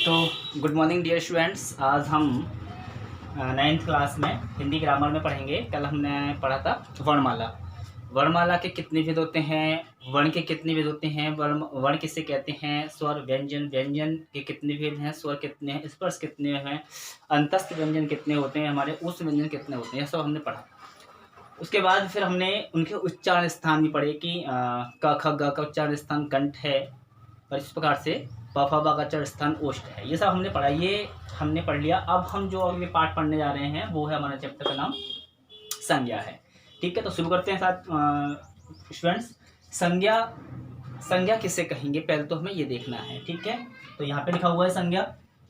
तो good morning dear students. आज हम 9th क्लास में हिंदी ग्रामर में पढ़ेंगे। कल हमने पढ़ा था वर्णमाला। वर्णमाला के कितने विध होते हैं, वर्ण के कितने विध होते हैं, वर्ण किसे कहते हैं, स्वर व्यंजन, व्यंजन के कितने विध हैं, स्वर कितने हैं, स्पर्श कितने हैं, अंतस्थ व्यंजन कितने होते हैं, हमारे उस व्यंजन कितने होते हैं, सब हमने पढ़ा। उसके बाद फिर हमने उनके उच्चारण स्थान भी पढ़े कि क ख ग का उच्चारण स्थान कंठ है और इस प्रकार से प फ ब का उच्चारण स्थान ओष्ठ है। ये सब हमने पढ़ा, ये हमने पढ़ लिया। अब हम जो अगले पाठ पढ़ने जा रहे हैं वो है हमारा चैप्टर का नाम संज्ञा है। ठीक है, तो शुरू करते हैं साथ स्टूडेंट्स। संज्ञा, संज्ञा किसे कहेंगे पहले तो हमें ये देखना है। ठीक है, तो यहाँ पे लिखा हुआ है संज्ञा।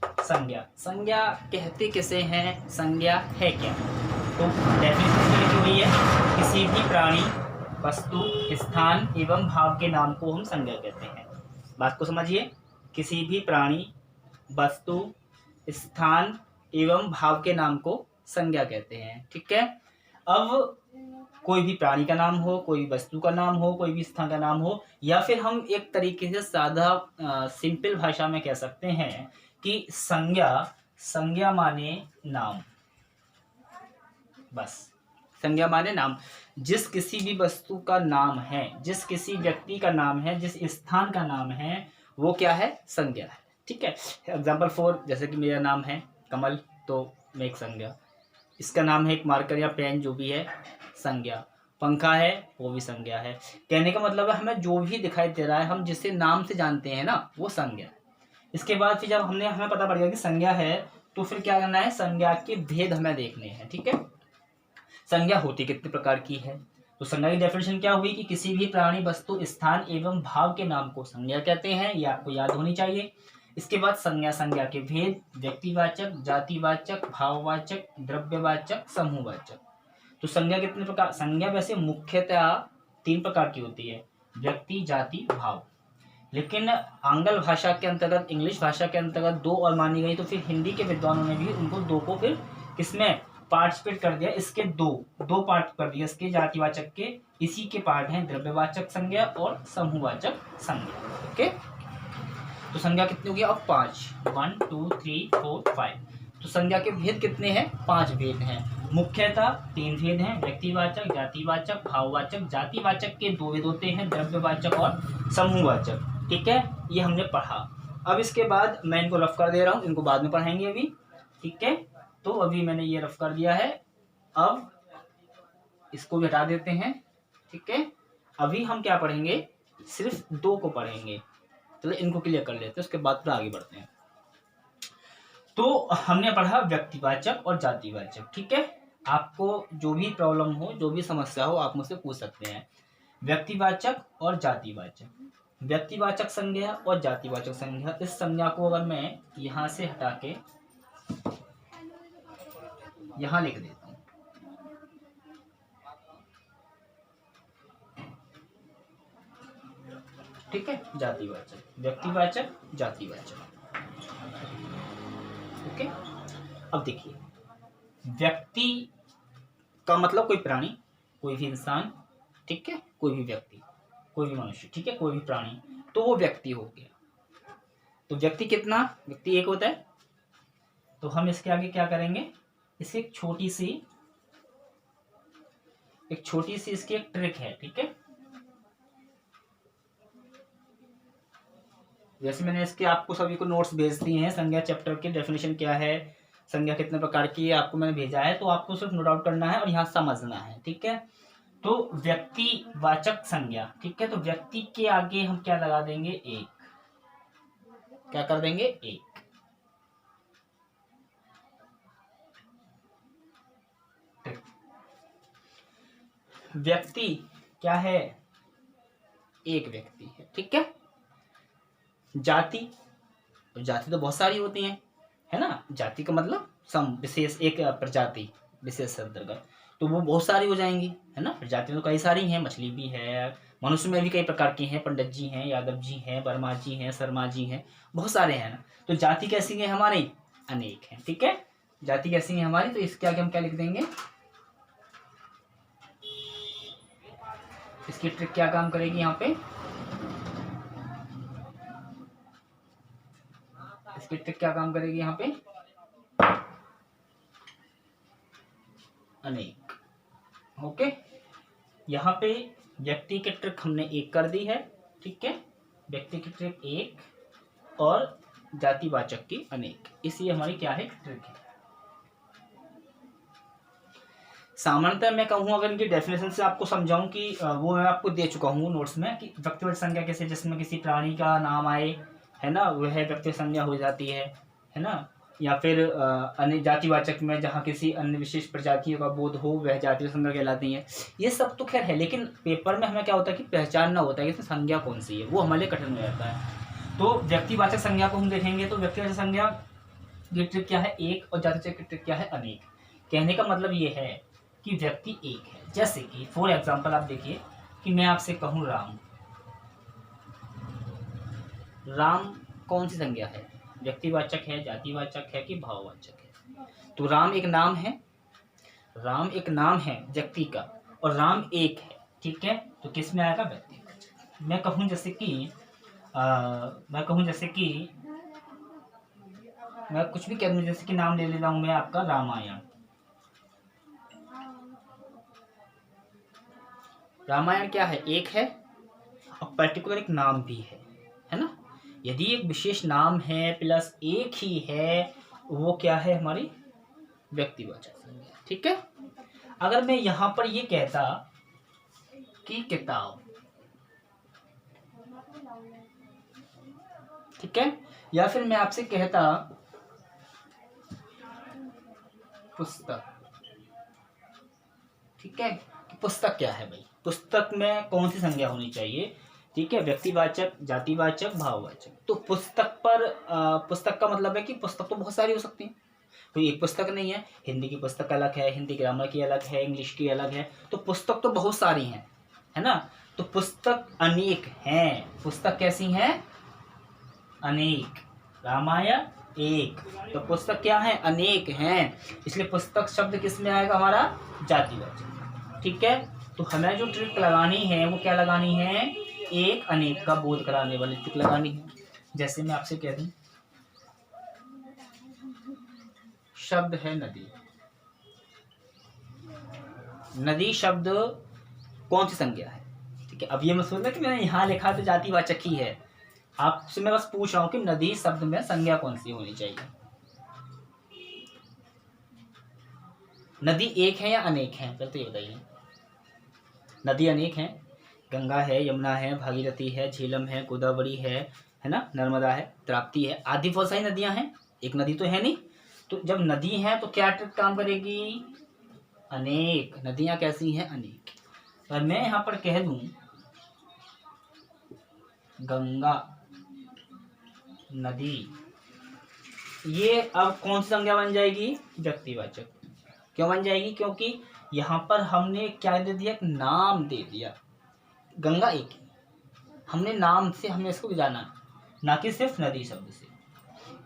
संज्ञा, संज्ञा कहते किसे हैं, संज्ञा है क्या? तो डेफिनेशन लिखी हुई है, किसी भी प्राणी, वस्तु, स्थान एवं भाव के नाम को हम संज्ञा कहते हैं। बात को समझिए, किसी भी प्राणी, वस्तु, स्थान एवं भाव के नाम को संज्ञा कहते हैं। ठीक है, अब कोई भी प्राणी का नाम हो, कोई वस्तु का नाम हो, कोई भी स्थान का नाम हो, या फिर हम एक तरीके से सादा सिंपल भाषा में कह सकते हैं कि संज्ञा, संज्ञा माने नाम। बस, संज्ञा माने नाम। जिस किसी भी वस्तु का नाम है, जिस किसी व्यक्ति का नाम है, जिस स्थान का नाम है, वो क्या है? संज्ञा है। ठीक है, एग्जाम्पल 4, जैसे कि मेरा नाम है कमल, तो मैं एक संज्ञा। इसका नाम है एक मार्कर या पेन, जो भी है, संज्ञा। पंखा है, वो भी संज्ञा है। कहने का मतलब है हमें जो भी दिखाई दे रहा है, हम जिसे नाम से जानते हैं ना, वो संज्ञा है। इसके बाद फिर जब हमें पता पड़ गया कि संज्ञा है, तो फिर क्या करना है? संज्ञा के भेद हमें देखने हैं। ठीक है, संज्ञा होती कितने प्रकार की है? तो संज्ञा की डेफिनेशन क्या हुई कि किसी भी प्राणी, वस्तु, स्थान एवं भाव के नाम को संज्ञा कहते हैं। ये आपको याद होनी चाहिए। इसके बाद संज्ञा, संज्ञा के भेद: व्यक्तिवाचक, जातिवाचक, भाववाचक, द्रव्यवाचक, समूहवाचक। तो संज्ञा कितने प्रकार? संज्ञा वैसे मुख्यतः 3 प्रकार की होती है: व्यक्ति, जाति, भाव। लेकिन आंग्ल भाषा के अंतर्गत, इंग्लिश भाषा के अंतर्गत 2 और मानी गई, तो फिर हिंदी के विद्वानों ने भी उनको 2 को फिर किसमें पार्टिसिपेट कर दिया? इसके दो पार्ट कर दिया इसके, जातिवाचक के। इसी के पार्ट हैं द्रव्यवाचक संज्ञा और समूहवाचक संज्ञा। ओके, तो संज्ञा कितनी होगी अब? 5। 1 2 3 4 5। तो संज्ञा के भेद कितने हैं? 5 भेद हैं। मुख्यतः 3 भेद हैं: व्यक्तिवाचक, जातिवाचक, भाववाचक। जातिवाचक के 2 भेद होते हैं: द्रव्यवाचक और समूहवाचक। ठीक है, ये हमने पढ़ा। अब इसके बाद मैं इनको रफ कर दे रहा हूँ, इनको बाद में पढ़ाएंगे अभी। ठीक है, तो अभी मैंने ये रफ कर दिया है, अब इसको भी हटा देते हैं। ठीक है, अभी हम क्या पढ़ेंगे? सिर्फ 2 को पढ़ेंगे। चलो इनको क्लियर कर लेते हैं, उसके बाद फिर आगे बढ़ते हैं। तो हमने पढ़ा व्यक्तिवाचक और जातिवाचक। ठीक है, आपको जो भी प्रॉब्लम हो, जो भी समस्या हो, आप मुझसे पूछ सकते हैं। व्यक्तिवाचक और जातिवाचक, व्यक्तिवाचक संज्ञा और जातिवाचक संज्ञा। इस संज्ञा को अगर मैं यहां से हटा के यहां लिख देता हूं, ठीक है, जातिवाचक, व्यक्तिवाचक, जातिवाचक। ओके, अब देखिए, व्यक्ति का मतलब कोई प्राणी, कोई भी इंसान। ठीक है, कोई भी व्यक्ति, कोई भी मनुष्य। ठीक है, कोई भी प्राणी, तो वो व्यक्ति हो गया। तो व्यक्ति कितना? व्यक्ति एक होता है। तो हम इसके आगे क्या करेंगे? इसे एक छोटी सी इसकी एक ट्रिक है। ठीक है, जैसे मैंने इसके आपको सभी को नोट्स भेज दिए हैं, संज्ञा चैप्टर की डेफिनेशन क्या है, संज्ञा कितने प्रकार की है, आपको मैंने भेजा है। तो आपको सिर्फ नोट आउट करना है और यहाँ समझना है। ठीक है, तो व्यक्तिवाचक संज्ञा। ठीक है, तो व्यक्ति के आगे हम क्या लगा देंगे? एक। क्या कर देंगे? एक। व्यक्ति क्या है? एक व्यक्ति है। ठीक है, जाति, जाति तो बहुत सारी होती हैं, है ना। जाति का मतलब सम, विशेष, एक प्रजाति, विशेष अंतर्गत, तो वो बहुत सारी हो जाएंगी, है ना। प्रजाति तो कई सारी हैं, मछली भी है, मनुष्य में भी कई प्रकार की हैं, पंडित जी हैं, यादव जी हैं, वर्मा जी हैं, शर्मा जी हैं, बहुत सारे हैं ना। तो जाति कैसी है हमारी? अनेक है। ठीक है, जाति कैसी है हमारी? तो इसके आगे हम क्या लिख देंगे? इसकी ट्रिक क्या काम करेगी यहाँ पे? इसकी ट्रिक क्या काम करेगी यहाँ पे, अनेक। ओके, यहाँ पे व्यक्ति की ट्रिक हमने एक कर दी है, ठीक है, व्यक्ति की ट्रिक एक और जातिवाचक की अनेक, इसलिए हमारी क्या है, ट्रिक है। सामान्यतः मैं कहूँ अगर इनकी डेफिनेशन से आपको समझाऊं कि वो मैं आपको दे चुका हूँ नोट्स में, कि व्यक्तिगत संज्ञा कैसे, जिसमें किसी प्राणी का नाम आए, है ना, वह व्यक्तिगत संज्ञा हो जाती है ना, या फिर अन्य जातिवाचक में जहाँ किसी अन्य विशेष प्रजातियों का बोध हो वह जातीय संज्ञा कहलाती है। ये सब तो खैर है, लेकिन पेपर में हमें क्या होता है कि पहचानना होता है कि इसमें संज्ञा कौन सी है, वो हमारे लिए कठिन हो जाता है। तो व्यक्तिवाचक संज्ञा को हम देखेंगे, तो व्यक्तिवाचक संज्ञा की ट्रिक क्या है, एक, और जातिवाचक की ट्रिक क्या है, अनेक। कहने का मतलब ये है कि व्यक्ति एक है। जैसे कि फॉर एग्जाम्पल आप देखिए कि मैं आपसे कहूँ राम, राम कौन सी संज्ञा है, व्यक्तिवाचक है, जातिवाचक है कि भाववाचक है। तो राम एक नाम है, राम एक नाम है व्यक्ति का, और राम एक है, ठीक है, तो किस में आएगा, व्यक्तिवाचक। मैं कहूँ जैसे कि मैं कुछ भी कह दूँ, जैसे कि नाम ले लेता हूँ मैं आपका रामायण। रामायण क्या है, एक है, और पर्टिकुलर एक नाम भी है ना। यदि एक विशेष नाम है प्लस एक ही है, वो क्या है, हमारी व्यक्तिवाचक संज्ञा, ठीक है। अगर मैं यहां पर ये कहता कि किताब, ठीक है, या फिर मैं आपसे कहता पुस्तक, ठीक है, पुस्तक क्या है भाई, पुस्तक में कौन सी संज्ञा होनी चाहिए, ठीक है, व्यक्तिवाचक, जातिवाचक, भाववाचक। तो पुस्तक पर पुस्तक का मतलब है कि पुस्तक तो बहुत सारी हो सकती है, कोई एक पुस्तक नहीं है। हिंदी की पुस्तक अलग है, हिंदी ग्रामर की अलग है, इंग्लिश की अलग है, तो पुस्तक तो बहुत सारी हैं, है ना। तो पुस्तक अनेक हैं, पुस्तक कैसी हैं, अनेक। रामायण एक, तो पुस्तक क्या है, अनेक हैं, इसलिए पुस्तक शब्द किस में आएगा, हमारा जातिवाचक, ठीक है। तो हमें जो ट्रिक लगानी है वो क्या लगानी है, एक अनेक का बोध कराने वाली ट्रिक लगानी है। जैसे मैं आपसे कह दूं शब्द है नदी, नदी शब्द कौन सी संज्ञा है, ठीक है। अब ये मत सोचना कि मैंने यहाँ लिखा तो जातिवाचक ही है, आपसे मैं बस पूछ रहा हूँ कि नदी शब्द में संज्ञा कौन सी होनी चाहिए। नदी एक है या अनेक है, पहले तो ये बताइए। नदी अनेक है, गंगा है, यमुना है, भागीरथी है, झेलम है, गोदावरी है ना, नर्मदा है, ताप्ती है, आदि बहुत सारी नदियां हैं, एक नदी तो है नहीं। तो जब नदी है तो क्या ट्रिक काम करेगी, अनेक। नदियां कैसी हैं, अनेक। और मैं यहाँ पर कह दूं गंगा नदी, ये अब कौन सी संज्ञा बन जाएगी, व्यक्तिवाचक। क्यों बन जाएगी, क्योंकि यहाँ पर हमने क्या दे दिया, नाम दे दिया। गंगा एक ही, हमने नाम से हमने इसको जाना, ना कि सिर्फ नदी शब्द से।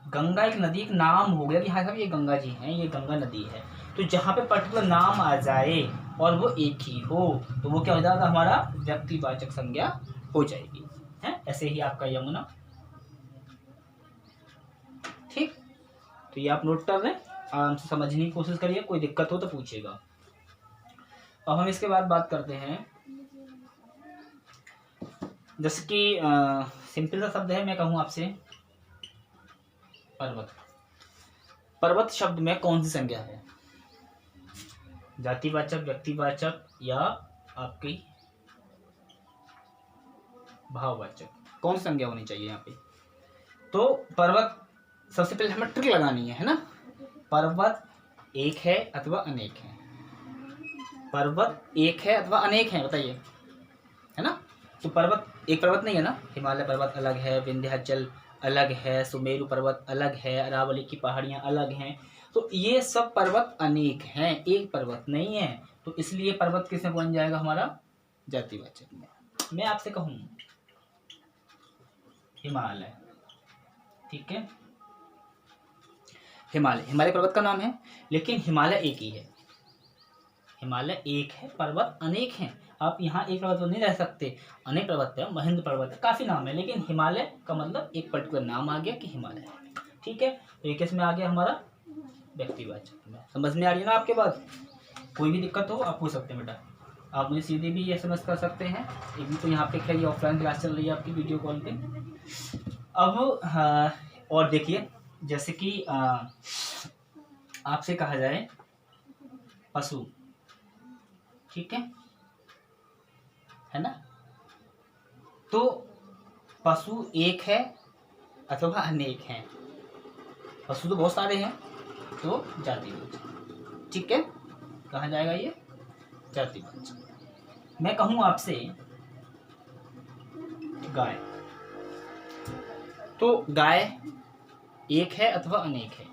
गंगा एक नदी, एक नाम हो गया कि हाँ साहब ये गंगा जी हैं, ये गंगा नदी है। तो जहाँ पे पर्टिकुलर नाम आ जाए और वो एक ही हो तो वो क्या हो जाएगा, हमारा व्यक्तिवाचक संज्ञा हो जाएगी, है। ऐसे ही आपका यमुना, ठीक। तो ये आप नोट कर रहे हैं, आराम से समझने की कोशिश करिए, कोई दिक्कत हो तो पूछिएगा। अब हम इसके बाद बात करते हैं, जैसे कि सिंपल सा शब्द है, मैं कहूँ आपसे पर्वत। पर्वत शब्द में कौन सी संज्ञा है, जातिवाचक, व्यक्तिवाचक या आपकी भाववाचक, कौन सी संज्ञा होनी चाहिए यहाँ पे। तो पर्वत, सबसे पहले हमें ट्रिक लगानी है ना। पर्वत एक है अथवा अनेक है, पर्वत एक है अथवा अनेक है, बताइए, है ना। तो पर्वत एक पर्वत नहीं है ना, हिमालय पर्वत अलग है, विंध्याचल अलग है, सुमेरु पर्वत अलग है, अरावली की पहाड़ियाँ अलग हैं। तो ये सब पर्वत अनेक हैं, एक पर्वत नहीं है। तो इसलिए पर्वत किसमें बन जाएगा, हमारा जातिवाचक में। मैं आपसे कहूँ हिमालय, ठीक है, हिमालय, हिमालय पर्वत का नाम है, लेकिन हिमालय एक ही है, हिमालय एक है, पर्वत अनेक हैं। आप यहाँ एक पर्वत नहीं रह सकते, अनेक पर्वत है, महेंद्र पर्वत है, काफी नाम है, लेकिन हिमालय का मतलब एक पर्टिकुलर नाम आ गया कि हिमालय है, ठीक है, तो ये किस में आ गया हमारा व्यक्तिवाचक में। समझ में आ रही है ना आपके बात? कोई भी दिक्कत हो आप पूछ सकते हैं बेटा, आप मुझे सीधे भी SMS कर सकते हैं। एक भी तो यहाँ पे क्या, ये ऑफलाइन क्लास चल रही है आपकी वीडियो कॉल पे। अब हाँ, और देखिए जैसे कि आपसे कहा जाए पशु, ठीक है ना, तो पशु एक है अथवा अनेक हैं। पशु तो बहुत सारे हैं, तो जातिवाचक, ठीक है, कहा जाएगा ये जातिवाचक। मैं कहूँ आपसे गाय, तो गाय एक है अथवा अनेक है?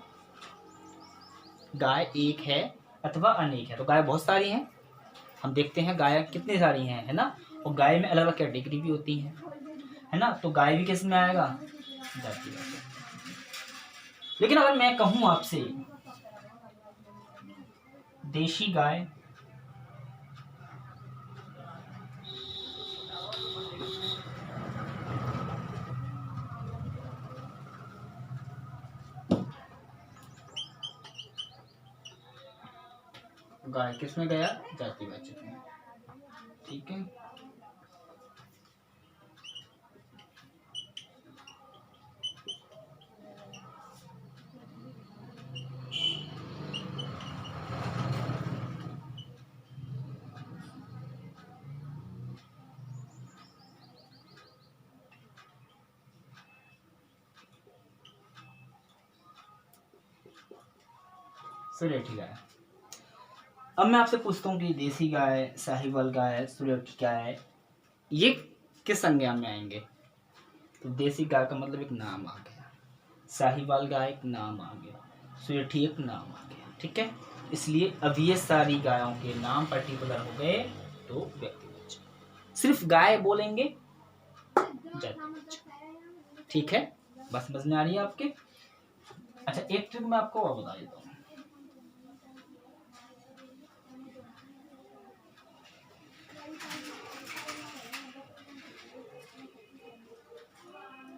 गाय एक है अथवा अनेक है, तो गाय बहुत सारी हैं। हम देखते हैं गाय कितनी सारी हैं, है ना, और गाय में अलग अलग कैटेगरी भी होती हैं, है ना, तो गाय भी किस में आएगा, जातिवाचक। लेकिन अगर मैं कहूं आपसे देशी गाय, गाय किस में गया, जातिवाचक में, ठीक है। सुरेठी गाय। अब मैं आपसे पूछता हूँ कि देसी गाय, साहिवाल गाय, सुरेठी गाय, ये किस संज्ञा में आएंगे? तो देसी गाय का मतलब एक नाम आ गया, साहिवाल गाय एक नाम आ गया, सुरेठी एक नाम आ गया, ठीक है। इसलिए अब ये सारी गायों के नाम पर्टिकुलर हो गए तो व्यक्तिवाचक। सिर्फ गाय बोलेंगे जातिवाचक, ठीक है। बस समझ में आ रही है आपके? अच्छा, एक ट्रिक मैं आपको और बता देता हूँ।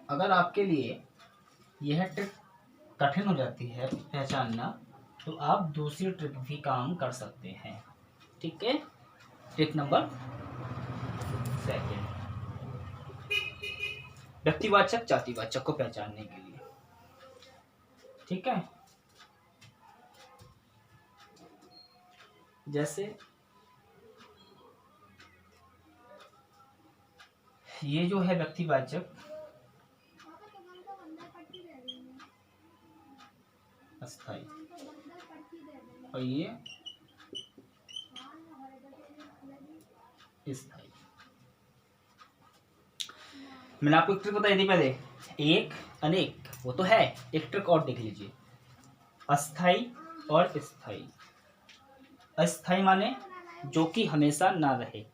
अगर आपके लिए यह ट्रिक कठिन हो जाती है पहचानना, तो आप दूसरी ट्रिक भी काम कर सकते हैं, ठीक है। ट्रिक नंबर 2, व्यक्तिवाचक जातिवाचक को पहचानने के लिए, ठीक है। जैसे ये जो है व्यक्तिवाचक अस्थाई, और ये स्थाई। मैंने आपको एक ट्रिक बताई थी पहले, एक अनेक, वो तो है, एक ट्रिक और देख लीजिए, अस्थाई और स्थाई। अस्थाई माने जो कि हमेशा ना रहे,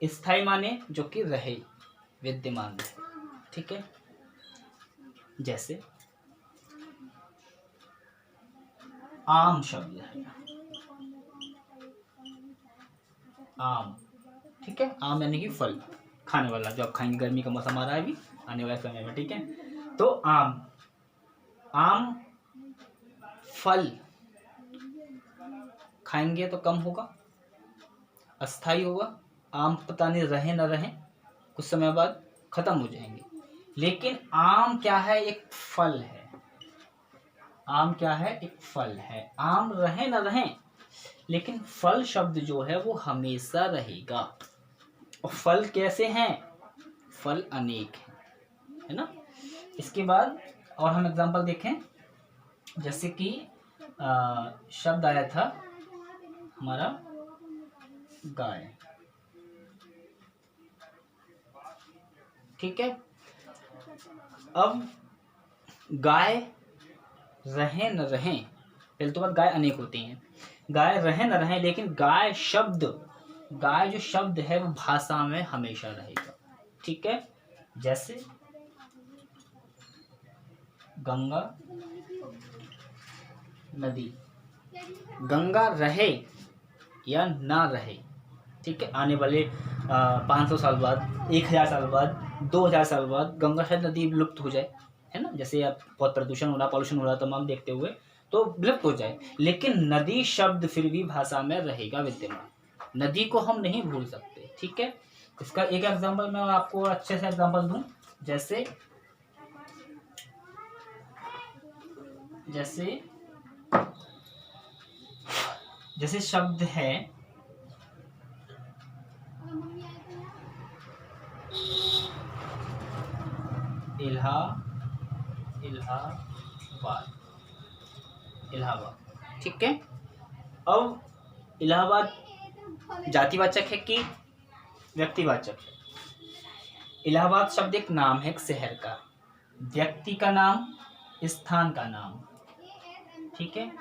स्थाई माने जो कि रहे, विद्यमान रहे, ठीक है। जैसे आम शब्द है, आम, ठीक है, आम यानी कि फल, खाने वाला, जो आप खाएंगे, गर्मी का मौसम आ रहा है अभी आने वाले समय में, ठीक है। तो आम, आम फल खाएंगे तो कम होगा, अस्थाई होगा, आम पता नहीं रहे ना रहे, कुछ समय बाद खत्म हो जाएंगे। लेकिन आम क्या है, एक फल है, आम क्या है, एक फल है। आम रहे ना रहे, लेकिन फल शब्द जो है वो हमेशा रहेगा। और फल कैसे हैं, फल अनेक है ना। इसके बाद और हम एग्जांपल देखें, जैसे कि शब्द आया था हमारा गाय, ठीक है। अब गाय रहे न रहे, पहले तो बात गाय अनेक होती हैं, गाय रहे न रहे, लेकिन गाय शब्द, गाय जो शब्द है वो भाषा में हमेशा रहेगा, ठीक है। जैसे गंगा नदी, गंगा रहे या ना रहे, ठीक है, आने वाले 500 साल बाद, 1000 साल बाद, 2000 साल बाद गंगा शायद नदी विलुप्त हो जाए, है ना, जैसे अब बहुत प्रदूषण हो रहा, पॉल्यूशन हो रहा, तमाम देखते हुए तो विलुप्त हो जाए, लेकिन नदी शब्द फिर भी भाषा में रहेगा विद्यमान। नदी को हम नहीं भूल सकते, ठीक है। इसका एक एग्जांपल मैं आपको अच्छे से एग्जांपल दूं, जैसे जैसे जैसे शब्द है इलाहाबाद, इलाहाबाद, ठीक है। अब इलाहाबाद जातिवाचक है कि व्यक्तिवाचक है? इलाहाबाद शब्द एक नाम है, एक शहर का, व्यक्ति का नाम, स्थान का नाम, ठीक है।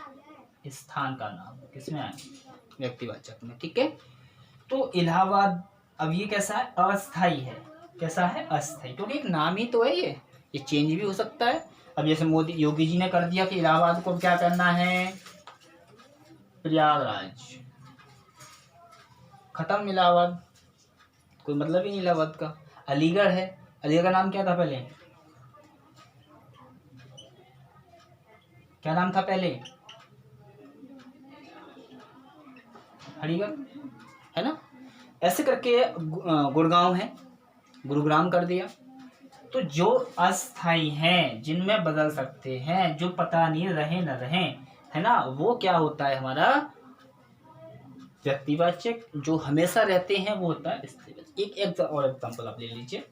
स्थान का नाम किसमें आए? व्यक्तिवाचक में, ठीक है। तो इलाहाबाद अब ये कैसा है? अस्थाई है। कैसा है? अस्थाई, क्योंकि एक नाम ही तो है, ये चेंज भी हो सकता है। अब जैसे मोदी योगी जी ने कर दिया कि इलाहाबाद को क्या करना है? प्रयागराज, खत्म इलाहाबाद, कोई मतलब ही नहीं इलाहाबाद का। अलीगढ़ है, अलीगढ़ का नाम क्या था पहले? क्या नाम था पहले? अलीगढ़, है ना। ऐसे करके गुड़गांव है, गुरुग्राम कर दिया। तो जो अस्थाई हैं, जिनमें बदल सकते हैं, जो पता नहीं रहे न रहे, है ना, वो क्या होता है हमारा? व्यक्तिवाचक। जो हमेशा रहते हैं वो होता है स्थायीवाचक। एक और एग्जांपल आप ले लीजिए,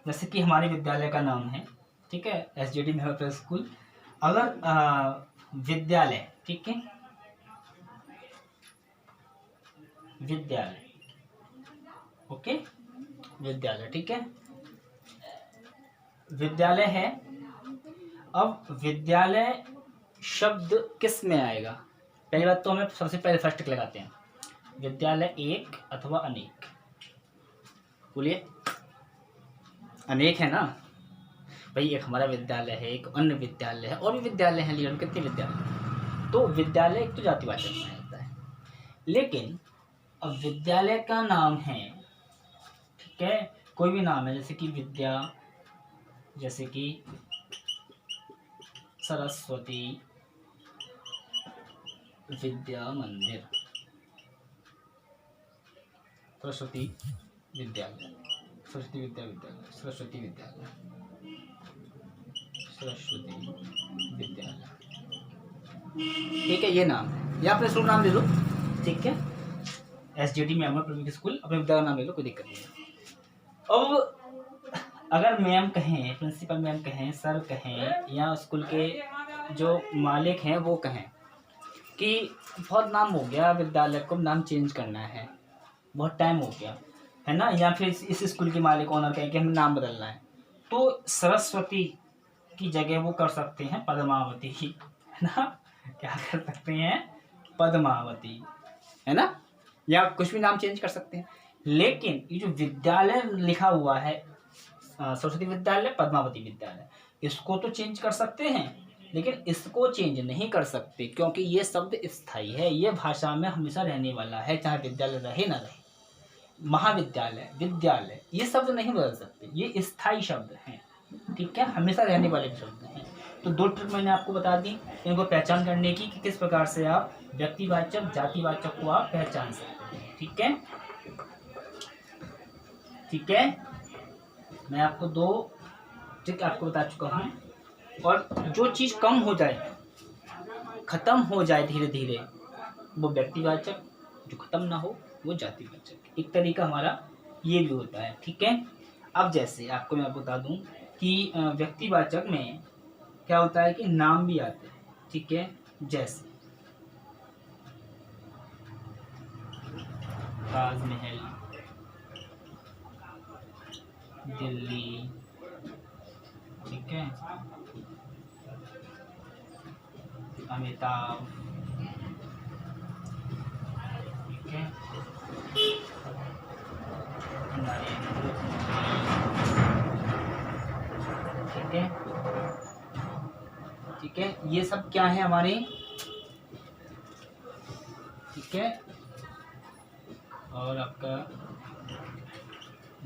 जैसे कि हमारे विद्यालय का नाम है, ठीक है, SJD मेहर स्कूल। अगर विद्यालय, ठीक है, विद्यालय, ओके, विद्यालय, ठीक है, विद्यालय है। अब विद्यालय शब्द किस में आएगा? पहली बात तो हमें सबसे पहले फर्स्ट टिक लगाते हैं, विद्यालय एक अथवा अनेक। बोलिए, अनेक है ना भाई, एक हमारा विद्यालय है, एक अन्य विद्यालय है, और भी विद्यालय हैं, लीडर कितने विद्यालय। तो विद्यालय एक तो जातिवाचक में आता है, लेकिन अब विद्यालय का नाम है, ठीक है, कोई भी नाम है, जैसे कि विद्या, जैसे कि सरस्वती विद्या मंदिर, सरस्वती विद्यालय, सरस्वती विद्यालय, सरस्वती विद्यालय, सरस्वती विद्यालय, ठीक है, ये नाम है, या अपने स्कूल नाम ले लो, ठीक है, SJD मैम पब्लिक स्कूल, अपने विद्यालय नाम ले लो, कोई दिक्कत नहीं। अब अगर मैम कहें, प्रिंसिपल मैम कहें, सर कहें, या स्कूल के जो मालिक हैं वो कहें कि बहुत नाम हो गया, विद्यालय को नाम चेंज करना है, बहुत टाइम हो गया, है ना, या फिर इस स्कूल के मालिक ओनर कहें कि हमें नाम बदलना है, तो सरस्वती की जगह वो कर सकते हैं पद्मावती, है ना, क्या कर सकते हैं? पद्मावती, है ना, या कुछ भी नाम चेंज कर सकते हैं। लेकिन ये जो विद्यालय लिखा हुआ है, सरस्वती विद्यालय, पद्मावती विद्यालय, इसको तो चेंज कर सकते हैं, लेकिन इसको चेंज नहीं कर सकते, क्योंकि ये शब्द स्थायी है, ये भाषा में हमेशा रहने वाला है, चाहे विद्यालय रहे ना रहे। महाविद्यालय, विद्यालय, ये शब्द नहीं बदल सकते, ये स्थायी शब्द हैं, ठीक है, हमेशा रहने वाले शब्द हैं। तो दो ट्रिक मैंने आपको बता दी इनको पहचान करने की, कि किस प्रकार से आप व्यक्तिवाचक, जातिवाचक को आप पहचान सकते हैं, ठीक है, ठीक है। मैं आपको दो ट्रिक आपको बता चुका हूँ, और जो चीज़ कम हो जाए, खत्म हो जाए धीरे धीरे, वो व्यक्तिवाचक, जो खत्म ना हो वो जातिवाचक। एक तरीका हमारा ये भी होता है, ठीक है। अब जैसे आपको मैं बता दूं कि व्यक्तिवाचक में क्या होता है कि नाम भी आते हैं, ठीक है, जैसे ताजमहल, दिल्ली, ठीक है, अमिताभ, ठीक है, नरेंद्र, ठीक है, ठीक है, ये सब क्या है हमारे, ठीक है। और आपका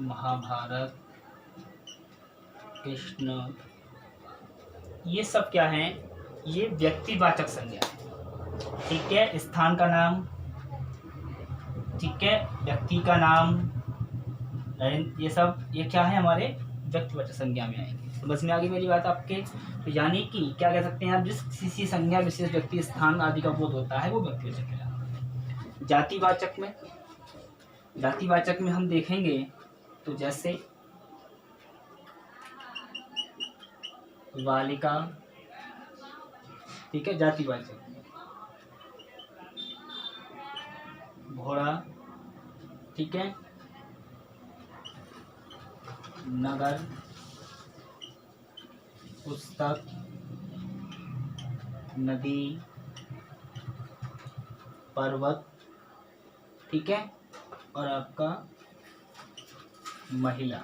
महाभारत, कृष्ण, ये सब क्या है, ये व्यक्तिवाचक संज्ञा है। ठीक है, स्थान का नाम, ठीक है, व्यक्ति का नाम, ये सब ये क्या है, हमारे व्यक्तिवाचक संज्ञा में आएंगे। समझ में आ गई मेरी बात आपके। तो यानी कि क्या कह सकते हैं आप, जिस किसी संज्ञा विशेष व्यक्ति स्थान आदि का बोध होता है वो व्यक्तिवाचक कहलाता है। जातिवाचक में हम देखेंगे तो जैसे बालिका, ठीक है, जातिवाचक, घोड़ा, ठीक है, नगर, पुस्तक, नदी, पर्वत, ठीक है, और आपका महिला,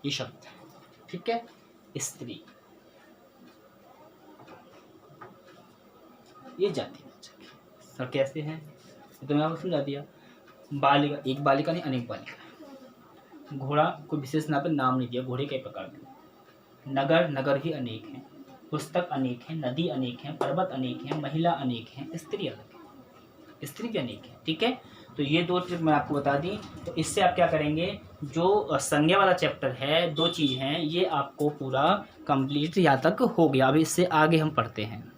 ये शब्द है। ठीक है, स्त्री, ये जातिवाचक है। सर कैसे हैं, तो मैं आपको समझा दिया। बालिका, एक बालिका नहीं, अनेक बालिका। घोड़ा, कोई विशेष नाम पर नाम नहीं दिया, घोड़े कई प्रकार के। नगर, नगर भी अनेक हैं। पुस्तक अनेक हैं, नदी अनेक हैं, पर्वत अनेक हैं, महिला अनेक हैं, स्त्री अलग है, स्त्री भी अनेक है। ठीक है, तो ये दो चीज मैं आपको बता दी। तो इससे आप क्या करेंगे, जो संज्ञा वाला चैप्टर है, दो चीज़ हैं, ये आपको पूरा कंप्लीट यहाँ तक हो गया। अभी इससे आगे हम पढ़ते हैं।